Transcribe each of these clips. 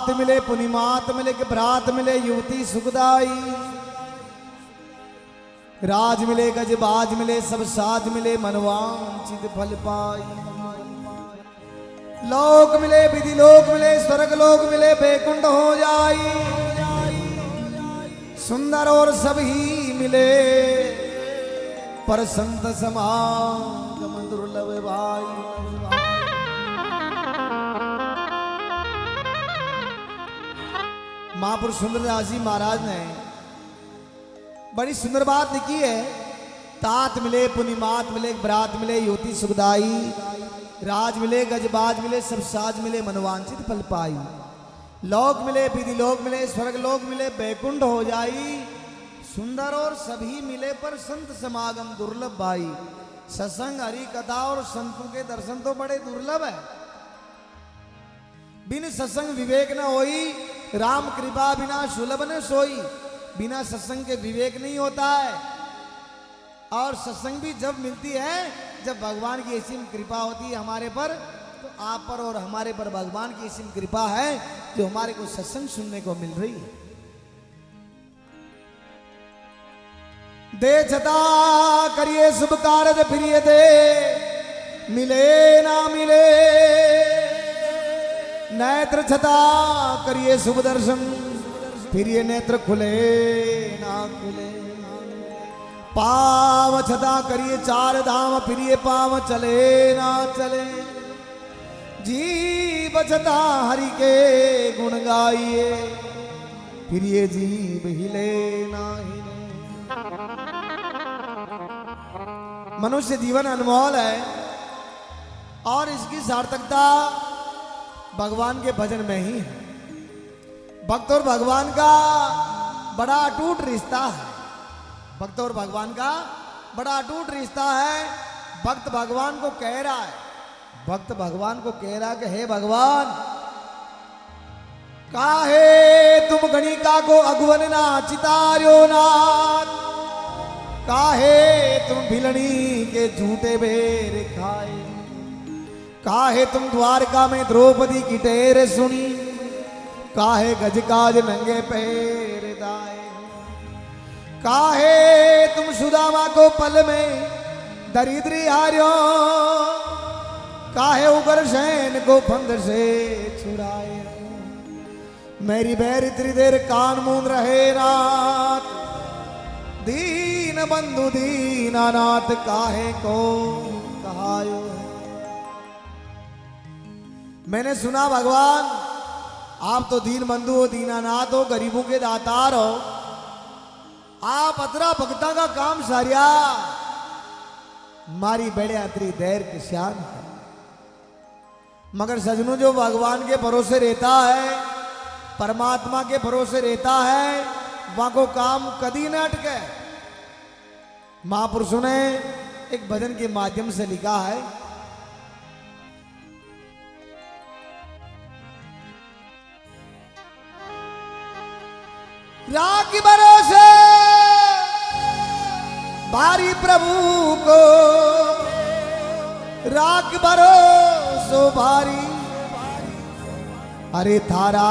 तात मिले पुनिमात मिले कि भ्रात मिले युवती सुखदाई। राज मिले गजबाज मिले सब साज मिले मनवांचित फल पाई। लोक मिले विधि लोक मिले स्वर्ग लोक मिले बैकुंठ हो जाई। सुंदर और सब ही मिले पर संत समागम दुर्लभ भाई। महापुरुष सुंदरदास जी महाराज ने बड़ी सुंदर बात लिखी है। तात मिले पुनिमात मिले बरात मिले युवती सुखदाई। राज मिले गजबाज मिले सब साज मिले मनवांचित फल पाई। लोक मिले विधि लोक मिले स्वर्ग लोक मिले बैकुंठ हो जाई। सुंदर और सभी मिले पर संत समागम दुर्लभ भाई। सत्संग हरि कथा और संतों के दर्शन तो बड़े दुर्लभ है। बिन सत्संग विवेक न होई, राम कृपा बिना सुलभ न सोई। बिना सत्संग के विवेक नहीं होता है। और सत्संग भी जब मिलती है जब भगवान की ऐसी कृपा होती है हमारे पर, तो आप पर और हमारे पर भगवान की ऐसी कृपा है जो हमारे को सत्संग सुनने को मिल रही है। दे छता करिए शुभ कार्य फिरिए दे, मिले ना मिले नेत्र छता करिए शुभ दर्शन, फिर ये नेत्र खुले ना खुले। पाव छता करिए चार धाम, फिर ये पाव चले ना चले। जीव छता हरि के गुण गाइए, फिर ये जीव हिले ना हिले। मनुष्य जीवन अनमोल है और इसकी सार्थकता भगवान के भजन में ही है। भक्त और भगवान का बड़ा अटूट रिश्ता है। भक्त और भगवान का बड़ा अटूट रिश्ता है। भक्त भगवान को कह रहा है, भक्त भगवान को कह रहा है कि हे भगवान, काहे तुम गणिका को अगुवन ना चितार्यो नाथ। काहे तुम भिलनी के झूठे बेर खाए। काहे तुम द्वारका में द्रौपदी की टेर सुनी। काहे गजकाज नंगे पैर दाए। काहे तुम सुदामा को पल में दरिद्री हार्यो। काहे उग्रसेन को फंद से छुड़ाए। मेरी बैर इतनी देर कान मूंद रहे नाथ। दीन बंधु दीनानाथ काहे को कहायो। मैंने सुना भगवान आप तो दीन बंधु हो, दीनानाथ हो, गरीबों के दातार हो। आप अतरा भक्ता का काम सारिया मारी बड़े अतरी देर किसान है। मगर सजनों जो भगवान के भरोसे रहता है, परमात्मा के भरोसे रहता है, वहां को काम कभी न अटके। महापुरुषों ने एक भजन के माध्यम से लिखा है, राखी भरोसे भारी प्रभु को। राख भरोसो भारी, अरे थारा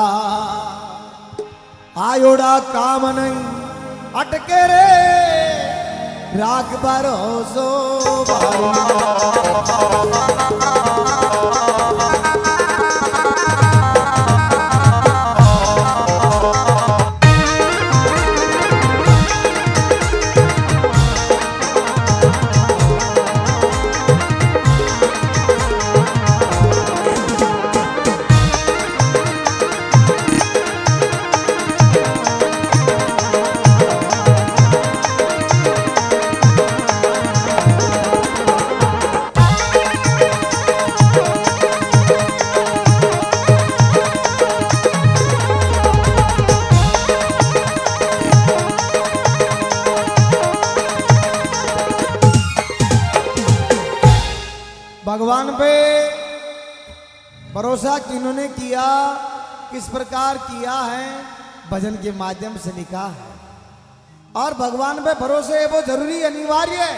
आयोड़ा काम नहीं अटके रे। राख भरोसो भारी। भगवान पे भरोसा किन्होंने किया, किस प्रकार किया है, भजन के माध्यम से लिखा है। और भगवान पे भरोसे वो जरूरी अनिवार्य है।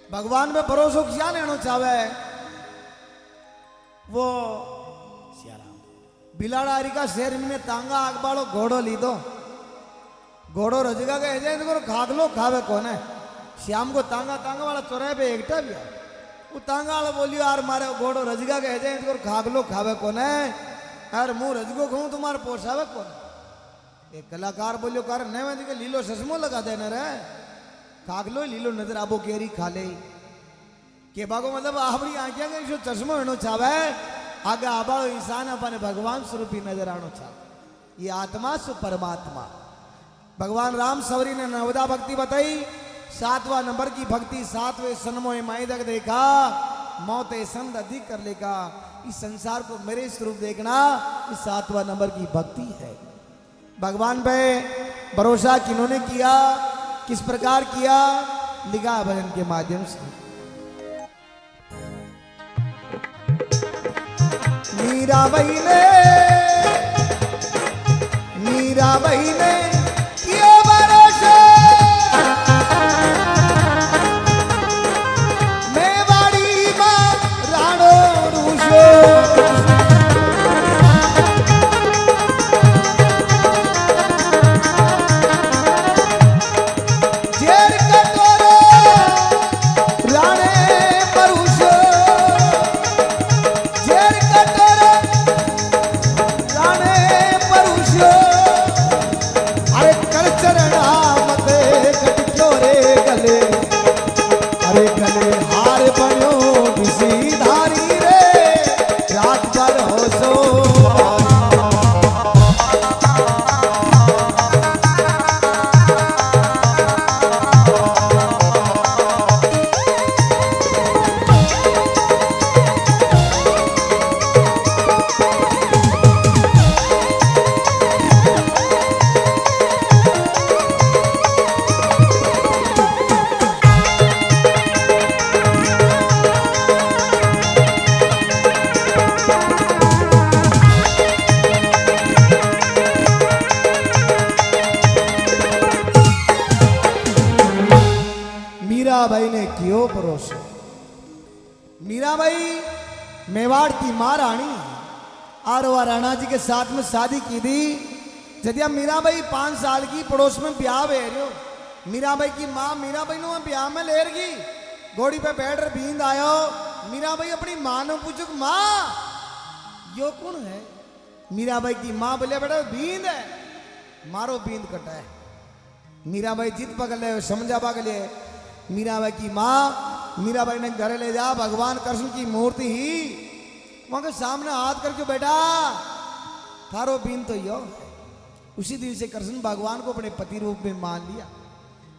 भगवान पे भरोसा क्या लेना चाहे वो बिलाड़ारी का शहर में तांगा आग बाड़ो घोड़ो ली दो घोड़ो रजगा के एजेंट को खाद लो खावे कौन है श्याम को तांगा तांगा वाला चौराहे पे एकटा भी वो तांगा वाला बोलियो यार मारे घोड़ो रजगा के एजेंट को खाद लो खावे कौन है यार मुंह रजगो खाऊं तुम्हारे पोसावे कौन है एक कलाकार बोलियो कार नहीं मैं लीलो ससमो लगा देना रे खाग लो लीलो नजर आबो केरी खा ले के बागो मतलब आपड़ी आंखें के जो चश्मो एनो छावे आगे आबाड़ो इंसान अपने भगवान स्वरूपी नजर आनो छा ये आत्मा सु परमात्मा भगवान राम सवरी ने नवदा भक्ति बताई 7वां नंबर की भक्ति 7वें सन्मोय मायदक देखा मौत संद अधिक कर लेगा इस संसार को मेरे स्वरूप देखना इस 7वां नंबर की भक्ति है भगवान पे भरोसा किन्होंने किया किस प्रकार किया लिखा भजन के माध्यम से मीराबाई ने किया भरोसा मेवाड़ी मां राणो रूसो मीराबाई ने कियो भरोसा मीराबाई मेवाड़ की मां रानी और वह राणा जी के साथ में शादी की थी जदिया मीराबाई 5 साल की पड़ोस में ब्याह वे रही मीराबाई की मां मीराबाई ने ब्याह में ले रही घोड़ी पे बैठ कर बींद आयो मीराबाई अपनी मां ने पूछो मां यो कौन है मीराबाई की मां बोले बेटा बींद है मारो बींद कटा है मीराबाई जिद पकड़ ले समझा पकड़ ले मीराबाई की मां मीराबाई ने घर ले जा भगवान कृष्ण की मूर्ति ही वहां के सामने हाथ करके बेटा थारो बीन तो यो उसी दिन से कृष्ण भगवान को अपने पति रूप में मान लिया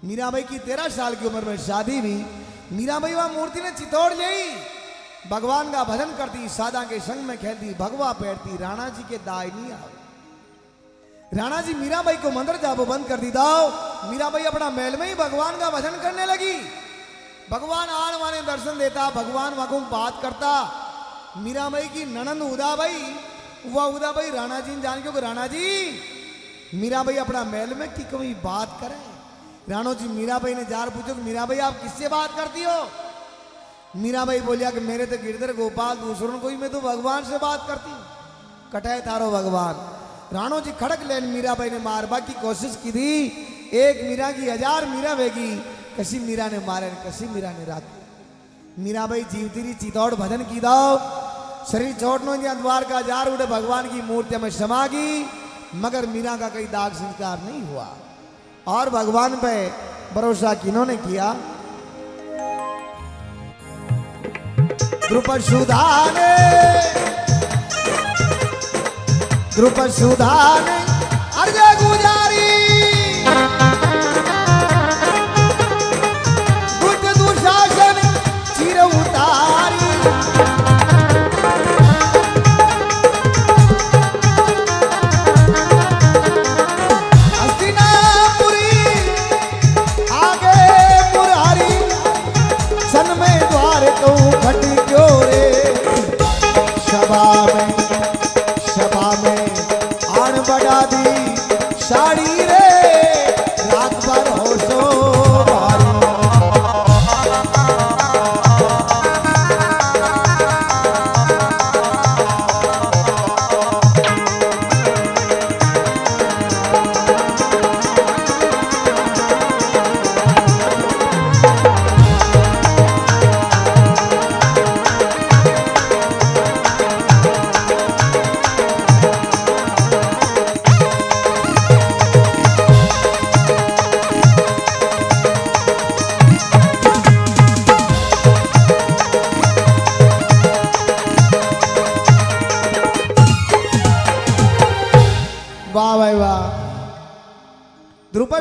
मीराबाई की 13 साल की उम्र में शादी हुई मीराबाई वहां मूर्ति ने चितौड़ ली भगवान का भजन करती सादा के संग में खेलती भगवा पैरती राणा जी के दाई नहीं आओ राणा जी मीराबाई को मंदिर जाबो बंद कर दी दाओ मीराबाई अपना महल में ही भगवान का भजन करने लगी भगवान आने वाले दर्शन देता भगवान वहां बात करता मीराबाई की ननंद उदाबाई वह उदाबाई राणा जी जान क्यों राणा जी मीराबाई अपना महल में की कोई बात करे राणो जी मीराबाई ने जार पूछो मीराबाई आप किससे बात करती हो मीराबाई बोलिया कि मेरे तो गिरधर गोपाल दूसरों कोई मैं तो भगवान से बात करती हूँ कटाए तारो भगवान राणो जी खड़क लेन मीराबाई ने मारबा की कोशिश की थी एक मीरा की 1000 मीरा वेगी कसी मीरा ने मारे कसी मीरा ने राख मीराबाई जीवती रही चितौड़ भजन की दाओ शरीर चोटनो द्वार का 1000 उड़े भगवान की मूर्ति में समा गई मगर मीरा का कोई दाग संस्कार नहीं हुआ और भगवान पे भरोसा किन्होंने किया द्रुपद सुधा ने द्रुपद सुधा ने अर्ज गुजारी दुष्ट दुशासन चिर उतारी हस्तिनापुरी आगे मुरारी सन में द्वार तो खटी क्यों रे सभा में आन बड़ा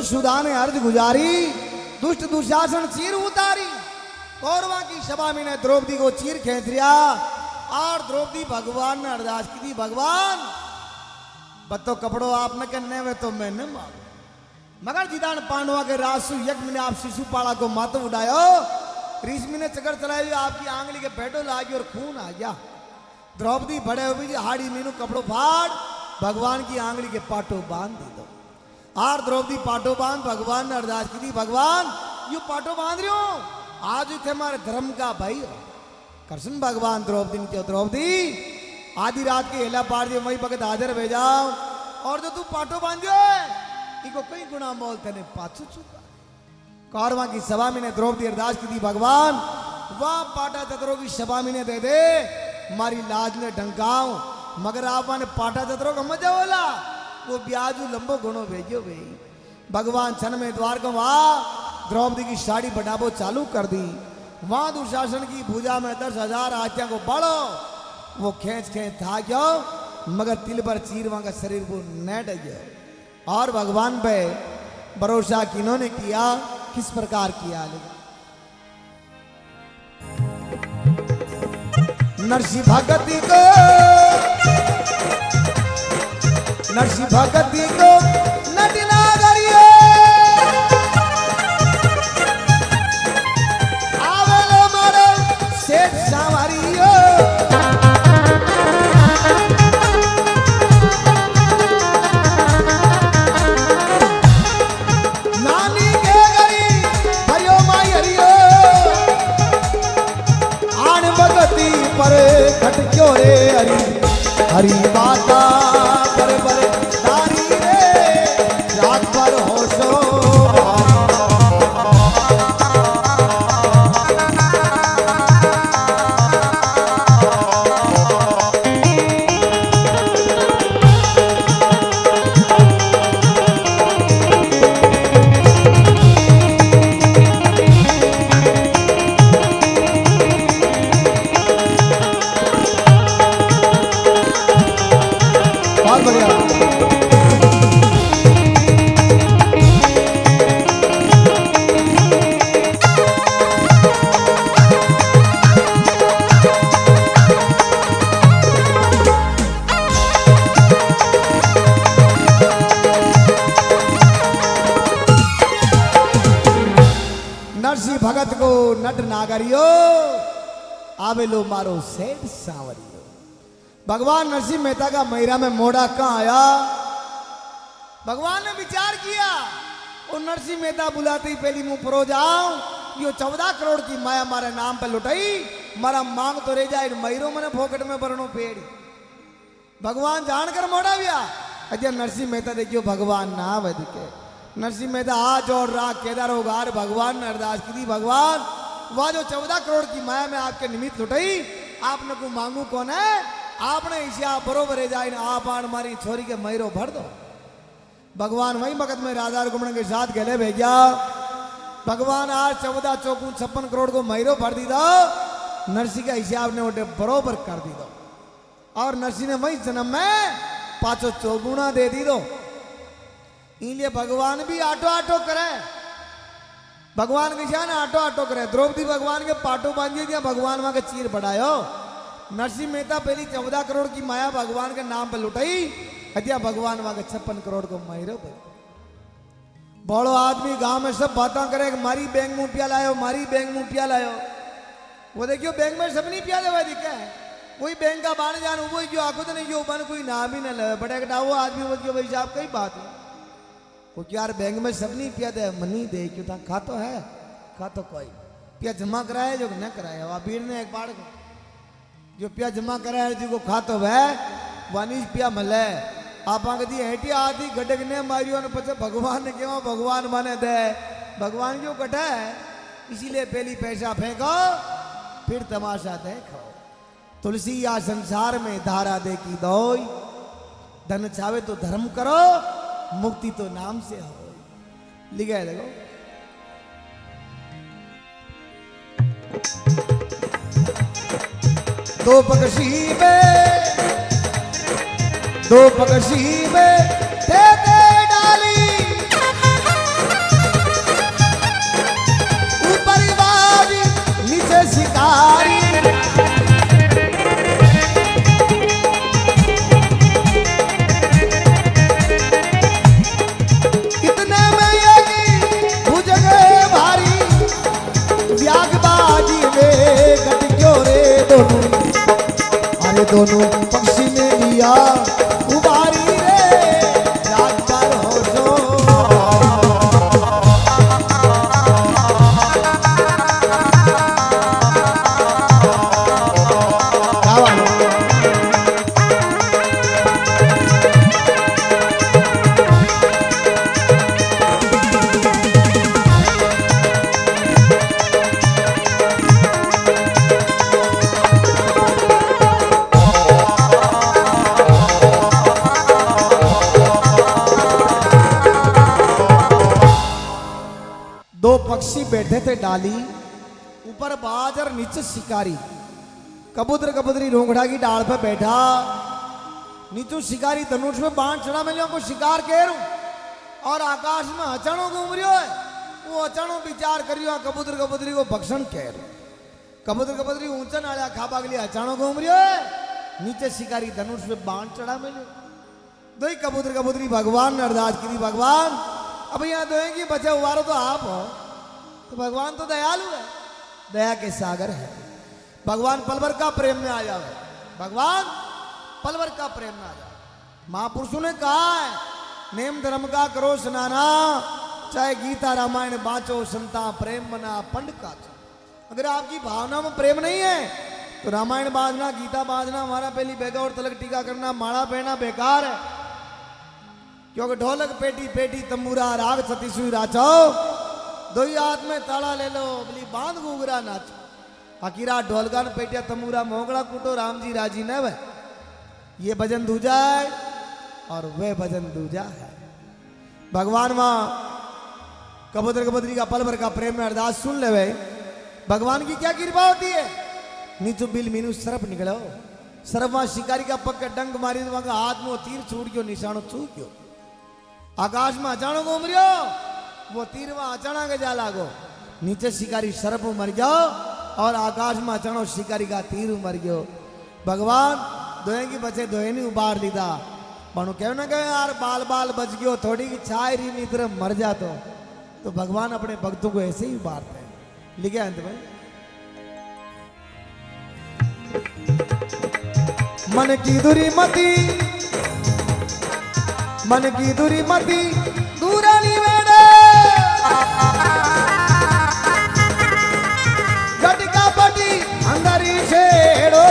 सुधा ने अर्ज गुजारी, दुष्ट दुशासन चीर उतारी। कौरवा की सभा में ने द्रौपदी को चीर खींच लिया और द्रौपदी भगवान ने अरदास की थी, भगवान बतो कपड़ो आप न करने में तो मैं न मारू, मगर जिदान पांडवा के रासु यज्ञ में आप शिशुपाला को मातो उड़ायो, ऋषि ने चक्कर चलाई, आपकी आंगली के पेटो लागी और खून आ गया। द्रौपदी बड़े हुई हाड़ी मीनू कपड़ो फाड़ भगवान की आंगली के पाटो बांध दी दो। और द्रौपदी पाटो बांध भगवान ने अरदास की थी, भगवान यू पाटो बांध रही हो, आज थे हमारे धर्म का भाई हो। कृष्ण भगवान द्रौपदी ने, द्रौपदी आधी रात के हेला पार दिए वही भगत हाजिर भेजाओ, और जो तू पाटो बांधियो इनको कई गुना मोल तेने पाछू चुका। कौरवा की सभा में ने द्रौपदी अरदास की थी, भगवान वह पाटा चतरों की सभा में ने दे दे, हमारी लाज ने ढंकाओ, मगर आप ने पाटा चतरों का मजा बोला वो ब्याजू लंबो गुणो भेजो भाई। भगवान छन में द्वार को वहां द्रौपदी की साड़ी बढ़ाबो चालू कर दी। वहां दुशासन की भुजा में 10,000 आज्ञा को बढ़ो, वो खींच खींच था क्यों, मगर तिल पर चीर वहां का शरीर को न डगे। और भगवान पे भरोसा किन्होंने किया, किस प्रकार किया, नरसिंह भगती को, नरसिंह भगती को नटना करिए, आवेलो मारो सेठ सांवरियो, नानी के गरी हरियो माई हरियो, आन भगती पर खटक्यो रे हरी, हरी माता पर दारी रे, रात पर होशो नरसिंह भगत को नट नागरियो, आवेलो मारो सेठ सांवरियो। भगवान नरसिंह मेहता का मैरा में मोड़ा कहाँ आया, भगवान ने विचार किया, और नरसिंह मेहता बुलाते ही पहली मुंह परो जाओ, यो 14 करोड़ की माया मारे नाम पे लुटाई, मारा मांग तो रह जाए मयूरों मने फोकट में बरनो पेड़। भगवान जानकर मोड़ा गया। अजय नरसिंह मेहता देखियो भगवान ना वध के, नरसिंह मेहता आज और राग केदार होगार भगवान ने अरदास की थी, भगवान वह जो 14 करोड़ की माया में आपके निमित्त लुटाई, आपने को मांगू कौन है, आपने इसे आप बरोबर जाए, आप आन मारी छोरी के मयूरो भर दो। भगवान वही वक्त में राधा रुक्मणी के साथ गले भेजा। भगवान आज 14 चौकू 56 करोड़ को मयूरो भर दी दो, नरसिंह का हिसाब ने उठे बरोबर कर दी दो, और नरसिंह ने वही जन्म में 5 चौगुना दे दी दो। इसलिए भगवान भी आटो आटो करे, भगवान के शान आटो आटो करे। द्रौपदी भगवान के पाटो बांधिए दिया, भगवान वहां के चीर बढ़ायो। नरसिंह मेहता पहली 14 करोड़ की माया भगवान के नाम पे लुटाई, हत्या भगवान वहां के 56 करोड़ को मायरो पे। बड़ो आदमी गांव में सब बातें करे, मारी बैंक में पिया लायो, मारी बैंक में पिया लायो। वो देखियो बैंक में सब नहीं पिया देवा दिखा है, वही बैंक का बाण जान वो जो आखो तो नहीं जो बन कोई नाम ही न ले बड़े वो आदमी वो क्यों भाई साहब कई बात है, वो यार बैंक में सब नहीं पिया दे मनी दे क्यों था, खा तो है, खा तो कोई पिया जमा कराया जो न कराया। वह भीड़ ने एक बार जो पिया जमा कराया जो खा तो वह वानी पिया मले आप आगे हेटी आदि गडक ने मारियो ने पचे भगवान ने क्यों भगवान माने दे, भगवान क्यों कटा है, इसीलिए पहली पैसा फेंको फिर तमाशा देखो। तुलसी या संसार में धारा दे की दोई, धन चावे तो धर्म करो, मुक्ति तो नाम से हो। लिखा है देखो, दो पक्षी में दे डाली, व्यागबाजी में कट क्यों रे दोनों, अरे दोनों पक्षी ने लिया उबारी रे रात पर हो सो। दो पक्षी बैठे थे डाली, ऊपर बाज और नीचे शिकारी। कबूतर कबूतरी रोंगड़ा की डाल पे बैठा, नीचू शिकारी धनुष में बाण चढ़ा मिलियो को शिकार कह रू, और आकाश में अचानक घूम रही है। वो अचानक विचार करियो कबूतर कबूतरी को भक्षण कह रू। कबूतर कबूतरी ऊंचा नालिया खाबा के लिए अचानक घूम रही है, नीचे शिकारी धनुष में बाण चढ़ा मिले। दो ही कबूतर कबूतरी भगवान ने अरदास की, भगवान अब यहाँ दोएंगी बचे उबारो तो आप हो। तो भगवान तो दयालु है, दया के सागर है। भगवान पलवर का प्रेम में आ जावे, भगवान पलवर का प्रेम में आ जावे। महापुरुषों ने कहा है नेम धर्म का करो स्नाना, चाहे गीता रामायण बाँचो संता प्रेम बना पंड का। अगर आपकी भावना में प्रेम नहीं है तो रामायण बाजना गीता बाजना हमारा पहली बेगा और तलक टीका करना माला पहना बेकार है। क्योंकि ढोलक पेटी पेटी तंबूरा राग सती सुई राचो, दो ही हाथ में ताला ले लो बली बांध घूगरा नाचो। हकीरा ढोलका न पेटिया तंबूरा मोगड़ा कूटो राम जी राजी न वे। ये भजन दूजा है और वह भजन दूजा है। भगवान वहां कबूतर कबूतरी का पल भर का प्रेम में अरदास सुन ले। भगवान की क्या कृपा होती है, नीचो बिल मीनू सरफ निकलो। सरफ वहां शिकारी का पग का डंक मारी तो वहां हाथ में तीर छूट गयो, निशानो चूक गयो। आकाश में अचानक घूम रियो, वो तीर वहां अचानक जा लागो, नीचे शिकारी सरफ मर गयो और आकाश में अचानक शिकारी का तीर मर गयो। भगवान दोहे की बचे दोहे नहीं उबार लीधा, पण कहो ना कहो यार बाल बाल बच गयो, थोड़ी की छाई री तरह मर जातो। तो भगवान अपने भक्तों को ऐसे ही उबारते हैं। लिखे अंत में मन की दूरी मती, मन की दूरी मती दूरानी वेड़े, गटका पटी अंदरी छेड़ो।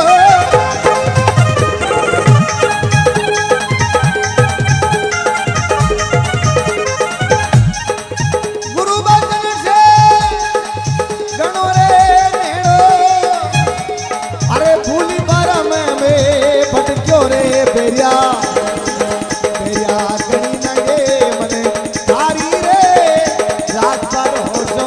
गुरु बचन से गणो रे नेड़ो, अरे भूली परम में भटक्यो रे बेरिया, बेरिया गणी नगे मने तारी रे रात पर हो सो।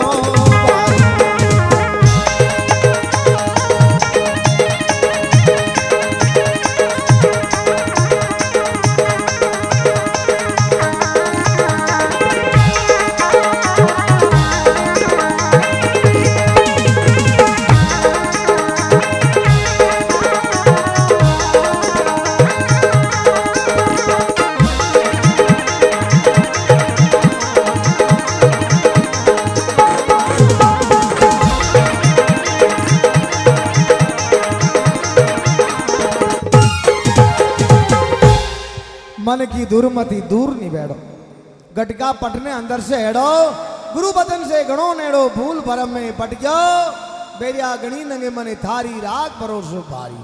मन की दुर्मति दूर नहीं बैठो, गटका पटने अंदर से हेड़ो, गुरु बचन से गणो नेड़ो, भूल भरम में पट गयो, बेरिया गणी नंगे मने थारी राग भरोसो भारी।